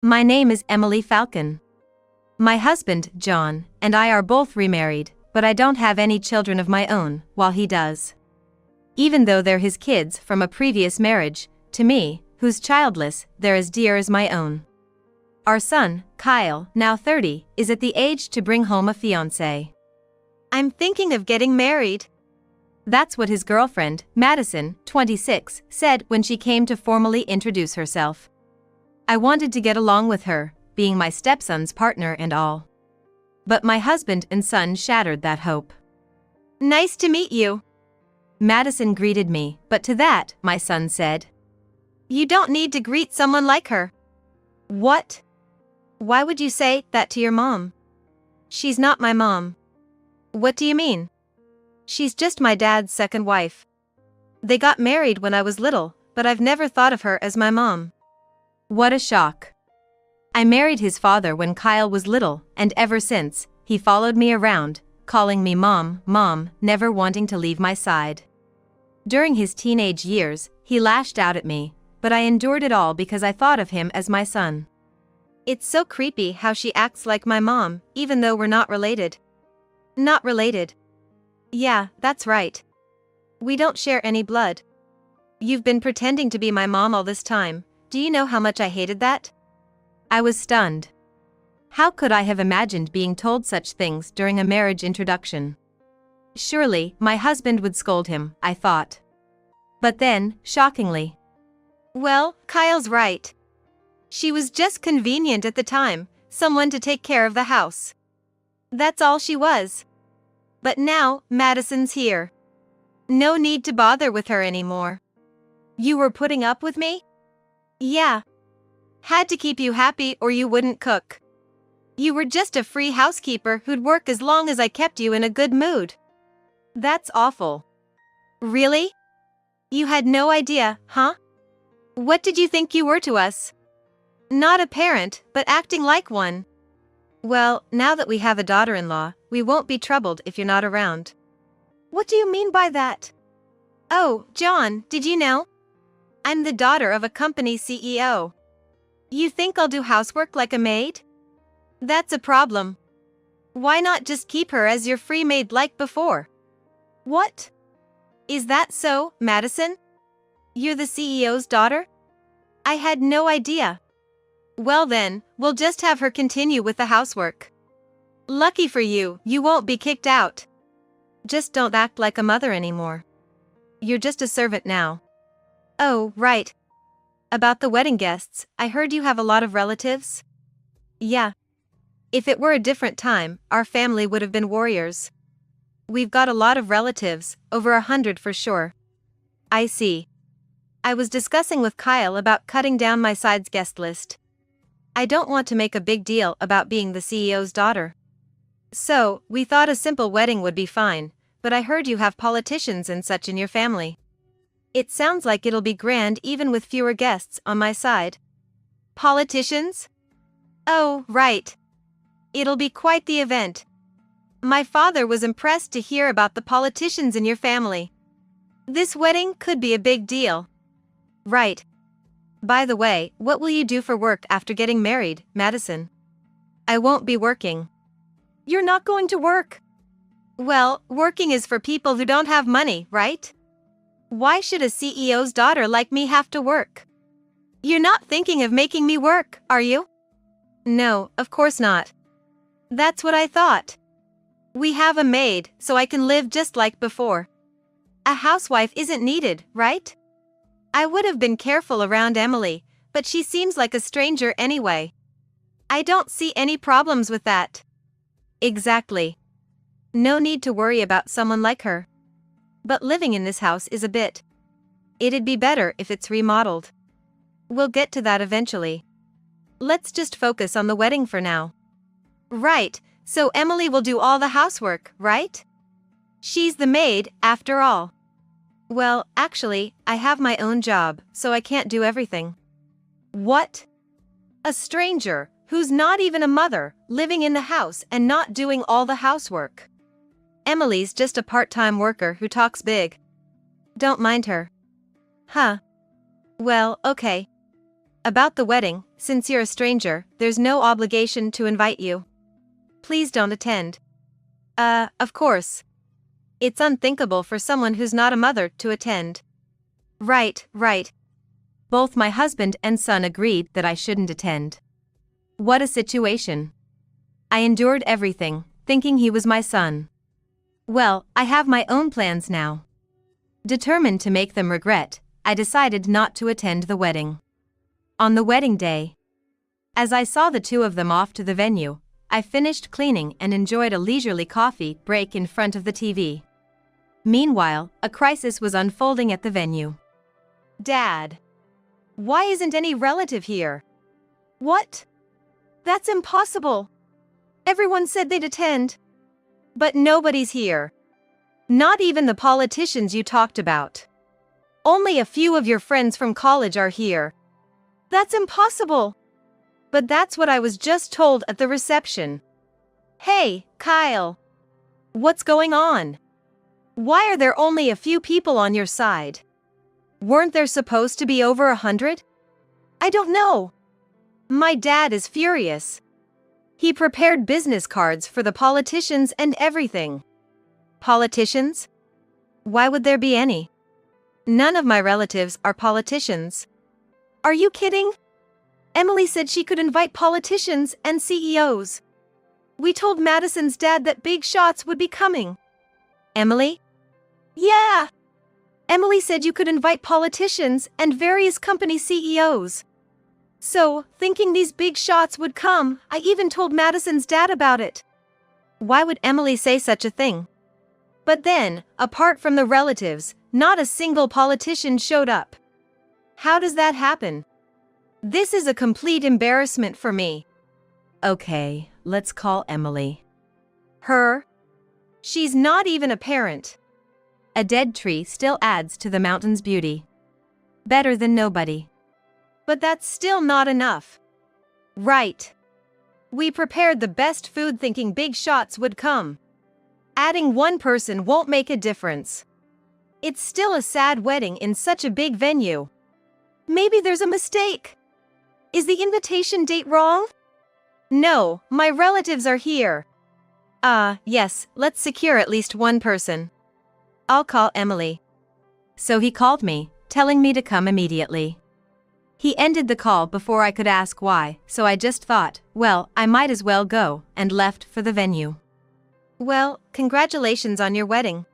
My name is Emily Falcon. My husband, John, and I are both remarried, but I don't have any children of my own, while he does. Even though they're his kids from a previous marriage, to me, who's childless, they're as dear as my own. Our son, Kyle, now 30, is at the age to bring home a fiancé. I'm thinking of getting married. That's what his girlfriend, Madison, 26, said when she came to formally introduce herself. I wanted to get along with her, being my stepson's partner and all. But my husband and son shattered that hope. Nice to meet you. Madison greeted me, but to that, my son said, You don't need to greet someone like her. What? Why would you say that to your mom? She's not my mom. What do you mean? She's just my dad's second wife. They got married when I was little, but I've never thought of her as my mom. What a shock. I married his father when Kyle was little, and ever since, he followed me around, calling me Mom, Mom, never wanting to leave my side. During his teenage years, he lashed out at me, but I endured it all because I thought of him as my son. It's so creepy how she acts like my mom, even though we're not related. Not related. Yeah, that's right. We don't share any blood. You've been pretending to be my mom all this time. Do you know how much I hated that? I was stunned. How could I have imagined being told such things during a marriage introduction? Surely, my husband would scold him, I thought. But then, shockingly. Well, Kyle's right. She was just convenient at the time, someone to take care of the house. That's all she was. But now, Madison's here. No need to bother with her anymore. You were putting up with me? Yeah. Had to keep you happy or you wouldn't cook. You were just a free housekeeper who'd work as long as I kept you in a good mood. That's awful. Really? You had no idea, huh? What did you think you were to us? Not a parent, but acting like one. Well, now that we have a daughter-in-law, we won't be troubled if you're not around. What do you mean by that? Oh, John, did you know? I'm the daughter of a company CEO. You think I'll do housework like a maid? That's a problem. Why not just keep her as your free maid like before? What? Is that so, Madison? You're the CEO's daughter? I had no idea. Well then, we'll just have her continue with the housework. Lucky for you, you won't be kicked out. Just don't act like a mother anymore. You're just a servant now. Oh, right. About the wedding guests, I heard you have a lot of relatives? Yeah. If it were a different time, our family would have been warriors. We've got a lot of relatives, over 100 for sure. I see. I was discussing with Kyle about cutting down my side's guest list. I don't want to make a big deal about being the CEO's daughter. So, we thought a simple wedding would be fine, but I heard you have politicians and such in your family. It sounds like it'll be grand even with fewer guests on my side. Politicians? Oh, right. It'll be quite the event. My father was impressed to hear about the politicians in your family. This wedding could be a big deal. Right. By the way, what will you do for work after getting married, Madison? I won't be working. You're not going to work? Well, working is for people who don't have money, right? Why should a CEO's daughter like me have to work? You're not thinking of making me work, are you? No, of course not. That's what I thought. We have a maid, so I can live just like before. A housewife isn't needed, right? I would have been careful around Emily, but she seems like a stranger anyway. I don't see any problems with that. Exactly. No need to worry about someone like her. But living in this house is a bit. It'd be better if it's remodeled. We'll get to that eventually. Let's just focus on the wedding for now. Right, so Emily will do all the housework, right? She's the maid, after all. Well, actually, I have my own job, so I can't do everything. What? A stranger, who's not even a mother, living in the house and not doing all the housework. Emily's just a part-time worker who talks big. Don't mind her. Huh. Well, okay. About the wedding, since you're a stranger, there's no obligation to invite you. Please don't attend. Of course. It's unthinkable for someone who's not a mother to attend. Right. Both my husband and son agreed that I shouldn't attend. What a situation. I endured everything, thinking he was my son. Well, I have my own plans now. Determined to make them regret, I decided not to attend the wedding. On the wedding day, as I saw the two of them off to the venue, I finished cleaning and enjoyed a leisurely coffee break in front of the TV. Meanwhile, a crisis was unfolding at the venue. Dad! Why isn't any relative here? What? That's impossible! Everyone said they'd attend. But nobody's here. Not even the politicians you talked about. Only a few of your friends from college are here. That's impossible! But that's what I was just told at the reception. Hey, Kyle! What's going on? Why are there only a few people on your side? Weren't there supposed to be over 100? I don't know. My dad is furious. He prepared business cards for the politicians and everything. Politicians? Why would there be any? None of my relatives are politicians. Are you kidding? Emily said she could invite politicians and CEOs. We told Madison's dad that big shots would be coming. Emily? Yeah! Emily said you could invite politicians and various company CEOs. So, thinking these big shots would come, I even told Madison's dad about it. Why would Emily say such a thing? But then, apart from the relatives, not a single politician showed up. How does that happen? This is a complete embarrassment for me. Okay, let's call Emily. Her? She's not even a parent. A dead tree still adds to the mountain's beauty. Better than nobody. But that's still not enough. Right. We prepared the best food thinking big shots would come. Adding one person won't make a difference. It's still a sad wedding in such a big venue. Maybe there's a mistake. Is the invitation date wrong? No, my relatives are here. Yes, let's secure at least one person. I'll call Emily. So he called me, telling me to come immediately. He ended the call before I could ask why, so I just thought, well, I might as well go, and left for the venue. Well, congratulations on your wedding.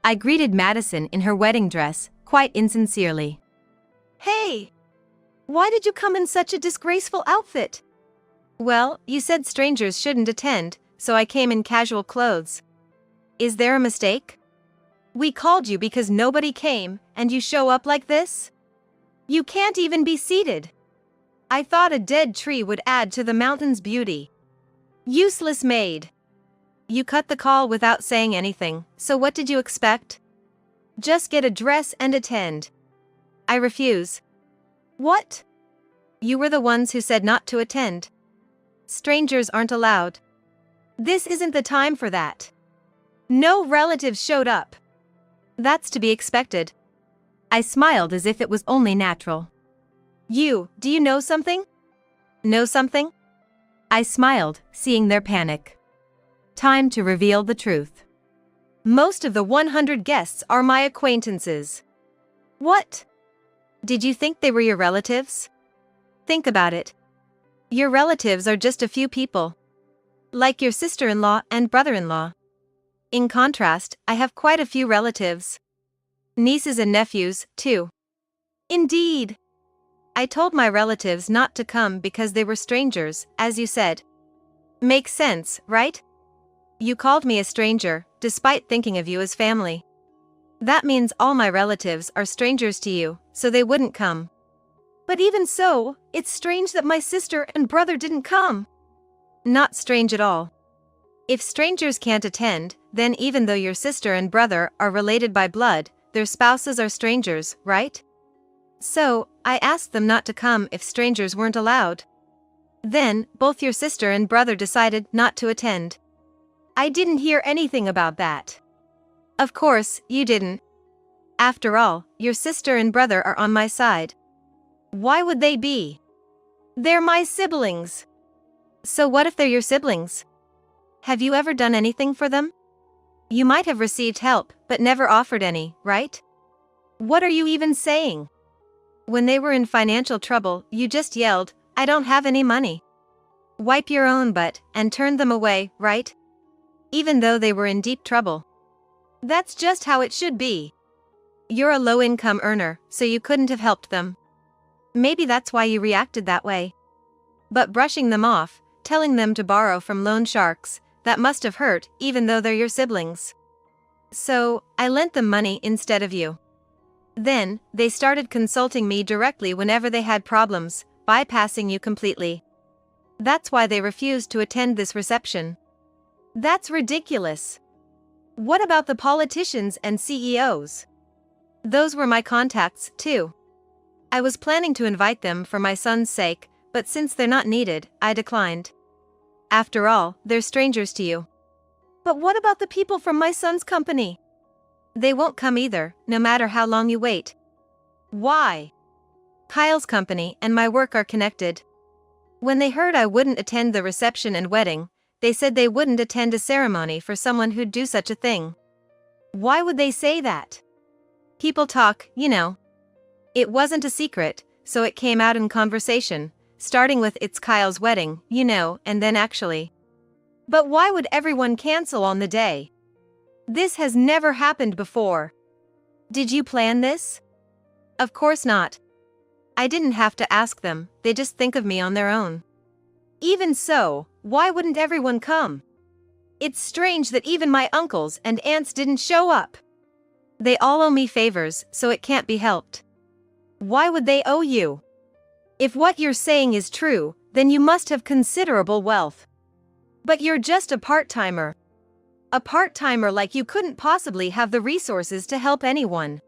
I greeted Madison in her wedding dress, quite insincerely. Hey! Why did you come in such a disgraceful outfit? Well, you said strangers shouldn't attend, so I came in casual clothes. Is there a mistake? We called you because nobody came, and you show up like this? You can't even be seated. I thought a dead tree would add to the mountain's beauty. Useless maid. You cut the call without saying anything, so what did you expect? Just get a dress and attend. I refuse. What? You were the ones who said not to attend. Strangers aren't allowed. This isn't the time for that. No relatives showed up. That's to be expected. I smiled as if it was only natural. Do you know something? Know something? I smiled, seeing their panic. Time to reveal the truth. Most of the 100 guests are my acquaintances. What? Did you think they were your relatives? Think about it. Your relatives are just a few people. Like your sister-in-law and brother-in-law. In contrast, I have quite a few relatives. Nieces and nephews, too. Indeed. I told my relatives not to come because they were strangers, as you said. Makes sense, right? You called me a stranger, despite thinking of you as family. That means all my relatives are strangers to you, so they wouldn't come. But even so, it's strange that my sister and brother didn't come. Not strange at all. If strangers can't attend, then even though your sister and brother are related by blood, their spouses are strangers, right? So, I asked them not to come if strangers weren't allowed. Then, both your sister and brother decided not to attend. I didn't hear anything about that. Of course, you didn't. After all, your sister and brother are on my side. Why would they be? They're my siblings. So what if they're your siblings? Have you ever done anything for them? You might have received help, but never offered any, right? What are you even saying? When they were in financial trouble, you just yelled, "I don't have any money." Wipe your own butt, and turned them away, right? Even though they were in deep trouble. That's just how it should be. You're a low-income earner, so you couldn't have helped them. Maybe that's why you reacted that way. But brushing them off, telling them to borrow from loan sharks, that must have hurt, even though they're your siblings. So, I lent them money instead of you. Then, they started consulting me directly whenever they had problems, bypassing you completely. That's why they refused to attend this reception. That's ridiculous. What about the politicians and CEOs? Those were my contacts, too. I was planning to invite them for my son's sake, but since they're not needed, I declined. After all, they're strangers to you. But what about the people from my son's company? They won't come either, no matter how long you wait. Why? Kyle's company and my work are connected. When they heard I wouldn't attend the reception and wedding, they said they wouldn't attend a ceremony for someone who'd do such a thing. Why would they say that? People talk, you know. It wasn't a secret, so it came out in conversation, starting with "it's Kyle's wedding, you know," and then actually. But why would everyone cancel on the day? This has never happened before. Did you plan this? Of course not. I didn't have to ask them, they just think of me on their own. Even so, why wouldn't everyone come? It's strange that even my uncles and aunts didn't show up. They all owe me favors, so it can't be helped. Why would they owe you? If what you're saying is true, then you must have considerable wealth. But you're just a part-timer. A part-timer like you couldn't possibly have the resources to help anyone.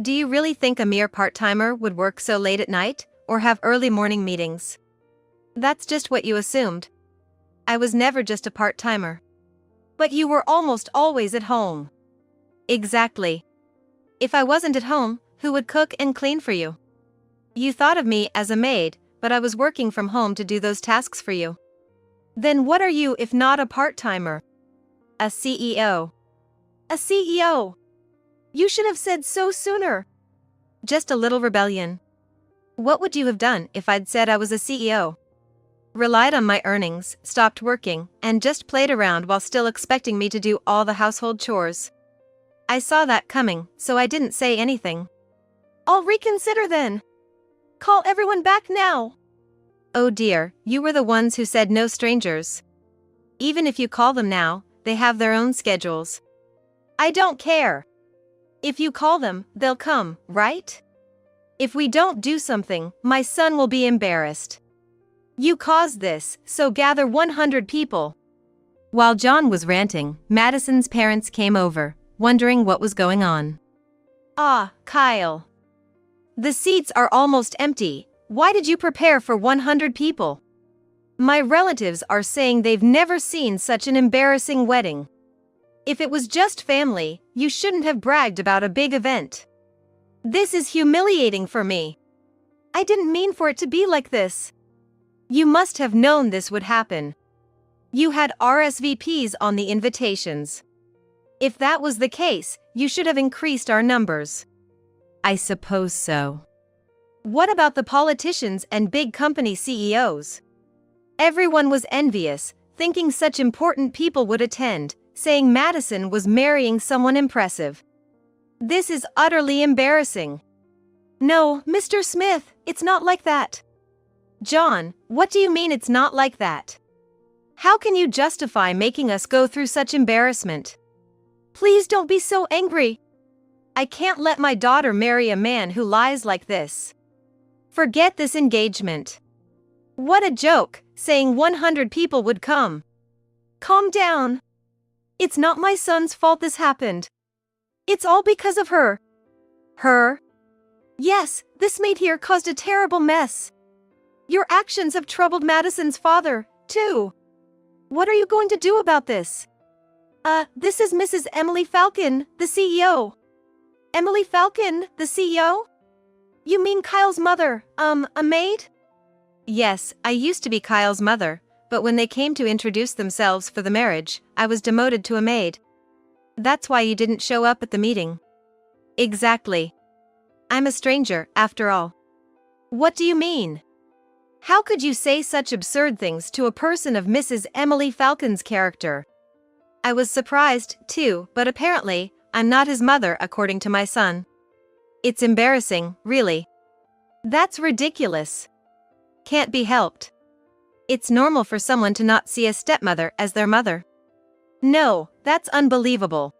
Do you really think a mere part-timer would work so late at night, or have early morning meetings? That's just what you assumed. I was never just a part-timer. But you were almost always at home. Exactly. If I wasn't at home, who would cook and clean for you? You thought of me as a maid, but I was working from home to do those tasks for you. Then what are you if not a part-timer? A CEO. A CEO! You should have said so sooner. Just a little rebellion. What would you have done if I'd said I was a CEO? Relied on my earnings, stopped working, and just played around while still expecting me to do all the household chores. I saw that coming, so I didn't say anything. I'll reconsider then. Call everyone back now. Oh dear, you were the ones who said no strangers. Even if you call them now, they have their own schedules. I don't care. If you call them, they'll come, right? If we don't do something, my son will be embarrassed. You caused this, so gather 100 people. While John was ranting, Madison's parents came over, wondering what was going on. Ah, Kyle. The seats are almost empty. Why did you prepare for 100 people? My relatives are saying they've never seen such an embarrassing wedding. If it was just family, you shouldn't have bragged about a big event. This is humiliating for me. I didn't mean for it to be like this. You must have known this would happen. You had RSVPs on the invitations. If that was the case, you should have increased our numbers. I suppose so. What about the politicians and big company CEOs? Everyone was envious, thinking such important people would attend, saying Madison was marrying someone impressive. This is utterly embarrassing. No, Mr. Smith, it's not like that. John, what do you mean it's not like that? How can you justify making us go through such embarrassment? Please don't be so angry. I can't let my daughter marry a man who lies like this. Forget this engagement. What a joke, saying 100 people would come. Calm down. It's not my son's fault this happened. It's all because of her. Her? Yes, this maid here caused a terrible mess. Your actions have troubled Madison's father, too. What are you going to do about this? This is Mrs. Emily Falcon, the CEO. Emily Falcon, the CEO? You mean Kyle's mother, a maid? Yes, I used to be Kyle's mother, but when they came to introduce themselves for the marriage, I was demoted to a maid. That's why you didn't show up at the meeting. Exactly. I'm a stranger, after all. What do you mean? How could you say such absurd things to a person of Mrs. Emily Falcon's character? I was surprised, too, but apparently, I'm not his mother according to my son. It's embarrassing, really. That's ridiculous. Can't be helped. It's normal for someone to not see a stepmother as their mother. No, that's unbelievable.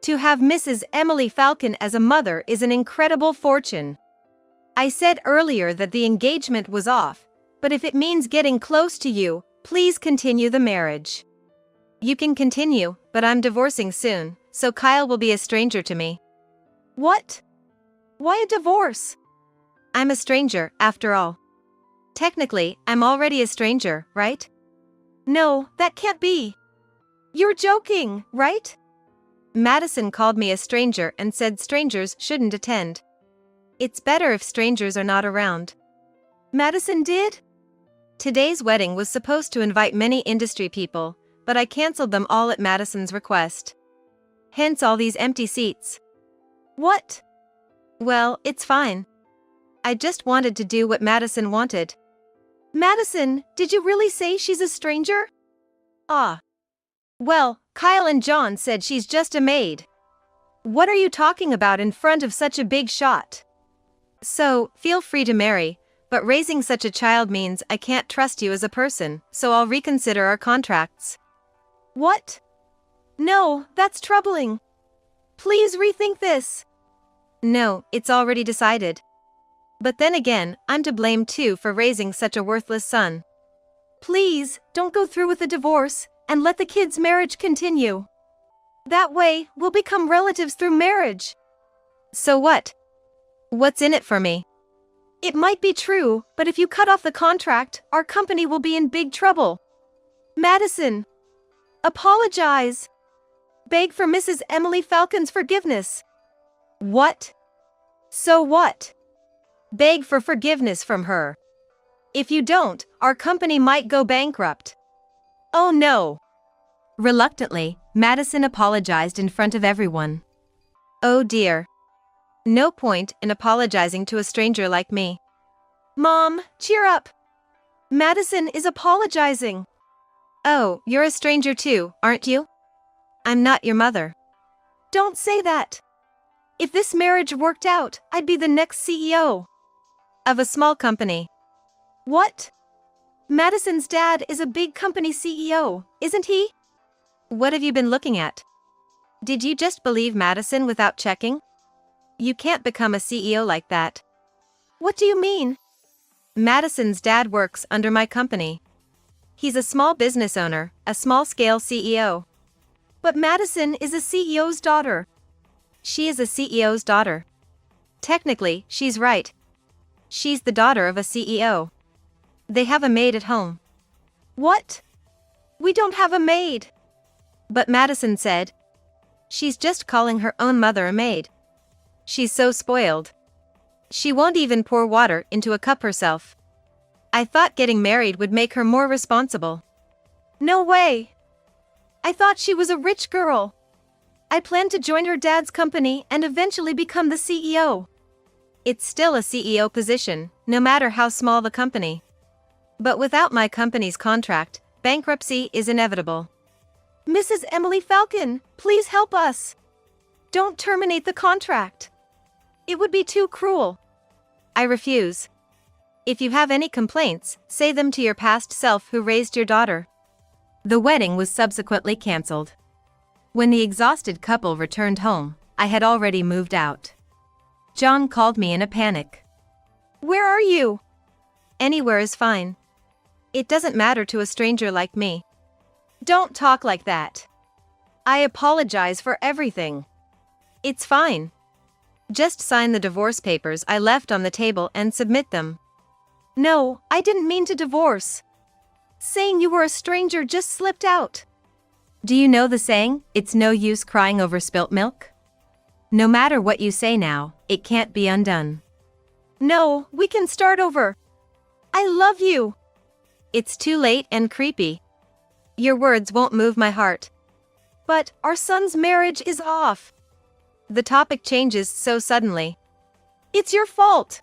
To have Mrs. Emily Falcon as a mother is an incredible fortune. I said earlier that the engagement was off, but if it means getting close to you, please continue the marriage. You can continue, but I'm divorcing soon, so Kyle will be a stranger to me. What? Why a divorce? I'm a stranger, after all. Technically, I'm already a stranger, right? No, that can't be. You're joking, right? Madison called me a stranger and said strangers shouldn't attend. It's better if strangers are not around. Madison did? Today's wedding was supposed to invite many industry people, but I canceled them all at Madison's request. Hence all these empty seats. What? Well, it's fine. I just wanted to do what Madison wanted. Madison, did you really say she's a stranger? Ah. Well, Kyle and John said she's just a maid. What are you talking about in front of such a big shot? So, feel free to marry, but raising such a child means I can't trust you as a person, so I'll reconsider our contracts. What? No, that's troubling. Please rethink this. No, it's already decided. But then again, I'm to blame too for raising such a worthless son. Please, don't go through with the divorce, and let the kids' marriage continue. That way, we'll become relatives through marriage. So what? What's in it for me? It might be true, but if you cut off the contract, our company will be in big trouble. Madison, apologize. Beg for Mrs. Emily Falcon's forgiveness. What? So what? Beg for forgiveness from her. If you don't, our company might go bankrupt. Oh no. Reluctantly, Madison apologized in front of everyone. Oh dear. No point in apologizing to a stranger like me. Mom, cheer up. Madison is apologizing. Oh, you're a stranger too, aren't you? I'm not your mother. Don't say that. If this marriage worked out, I'd be the next CEO of a small company. What? Madison's dad is a big company CEO, isn't he? What have you been looking at? Did you just believe Madison without checking? You can't become a CEO like that. What do you mean? Madison's dad works under my company. He's a small business owner, a small-scale CEO. But Madison is a CEO's daughter. She is a CEO's daughter. Technically, she's right. She's the daughter of a CEO. They have a maid at home. What? We don't have a maid. But Madison said. She's just calling her own mother a maid. She's so spoiled. She won't even pour water into a cup herself. I thought getting married would make her more responsible. No way. I thought she was a rich girl. I planned to join her dad's company and eventually become the CEO. It's still a CEO position, no matter how small the company. But without my company's contract, bankruptcy is inevitable. Mrs. Emily Falcon, please help us. Don't terminate the contract. It would be too cruel. I refuse. If you have any complaints, say them to your past self who raised your daughter. The wedding was subsequently cancelled. When the exhausted couple returned home, I had already moved out. John called me in a panic. Where are you? Anywhere is fine. It doesn't matter to a stranger like me. Don't talk like that. I apologize for everything. It's fine. Just sign the divorce papers I left on the table and submit them. No, I didn't mean to divorce. Saying you were a stranger just slipped out. Do you know the saying, it's no use crying over spilt milk? No matter what you say now, it can't be undone. No, we can start over. I love you. It's too late and creepy. Your words won't move my heart. But our son's marriage is off. The topic changes so suddenly. It's your fault.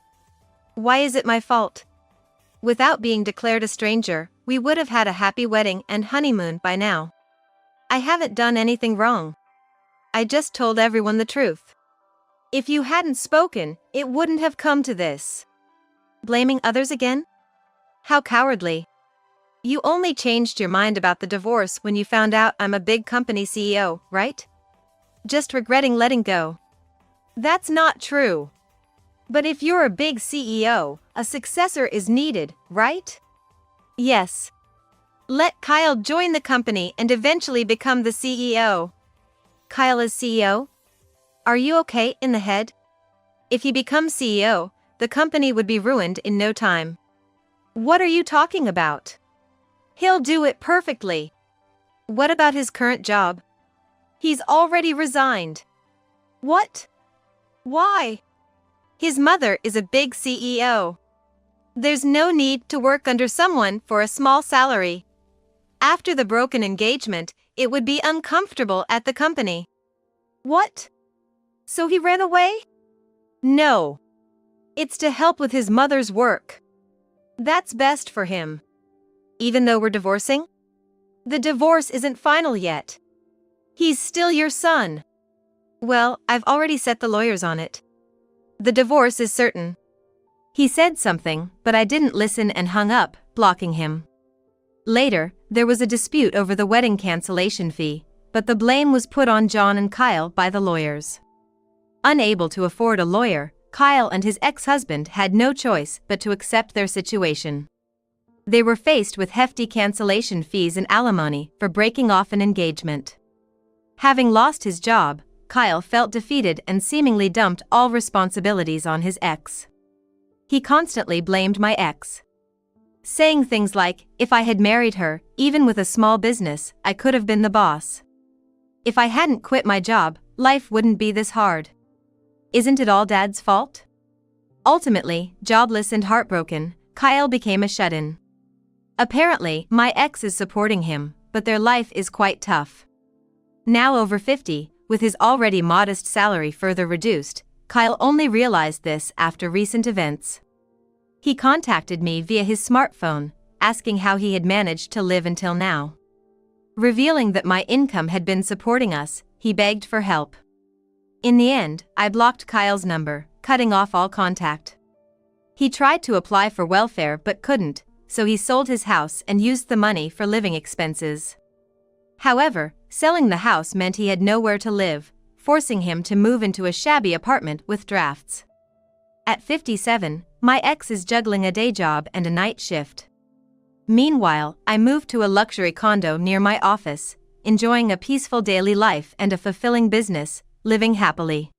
Why is it my fault? Without being declared a stranger, we would have had a happy wedding and honeymoon by now. I haven't done anything wrong. I just told everyone the truth. If you hadn't spoken, it wouldn't have come to this. Blaming others again? How cowardly. You only changed your mind about the divorce when you found out I'm a big company CEO, right? Just regretting letting go. That's not true. But if you're a big CEO, a successor is needed, right? Yes. Let Kyle join the company and eventually become the CEO. Kyle is CEO? Are you okay in the head? If he becomes CEO, the company would be ruined in no time. What are you talking about? He'll do it perfectly. What about his current job? He's already resigned. What? Why? His mother is a big CEO. There's no need to work under someone for a small salary. After the broken engagement, it would be uncomfortable at the company. What? So he ran away? No. It's to help with his mother's work. That's best for him. Even though we're divorcing? The divorce isn't final yet. He's still your son. Well, I've already set the lawyers on it. The divorce is certain. He said something, but I didn't listen and hung up, blocking him. Later, there was a dispute over the wedding cancellation fee, but the blame was put on John and Kyle by the lawyers. Unable to afford a lawyer, Kyle and his ex-husband had no choice but to accept their situation. They were faced with hefty cancellation fees and alimony for breaking off an engagement. Having lost his job, Kyle felt defeated and seemingly dumped all responsibilities on his ex. He constantly blamed my ex, saying things like, if I had married her, even with a small business, I could have been the boss. If I hadn't quit my job, life wouldn't be this hard. Isn't it all Dad's fault? Ultimately, jobless and heartbroken, Kyle became a shut-in. Apparently, my ex is supporting him, but their life is quite tough. Now over 50, with his already modest salary further reduced, Kyle only realized this after recent events. He contacted me via his smartphone, asking how he had managed to live until now. Revealing that my income had been supporting us, he begged for help. In the end, I blocked Kyle's number, cutting off all contact. He tried to apply for welfare but couldn't, so he sold his house and used the money for living expenses. However, selling the house meant he had nowhere to live, forcing him to move into a shabby apartment with drafts. At 57, my ex is juggling a day job and a night shift. Meanwhile, I moved to a luxury condo near my office, enjoying a peaceful daily life and a fulfilling business, living happily.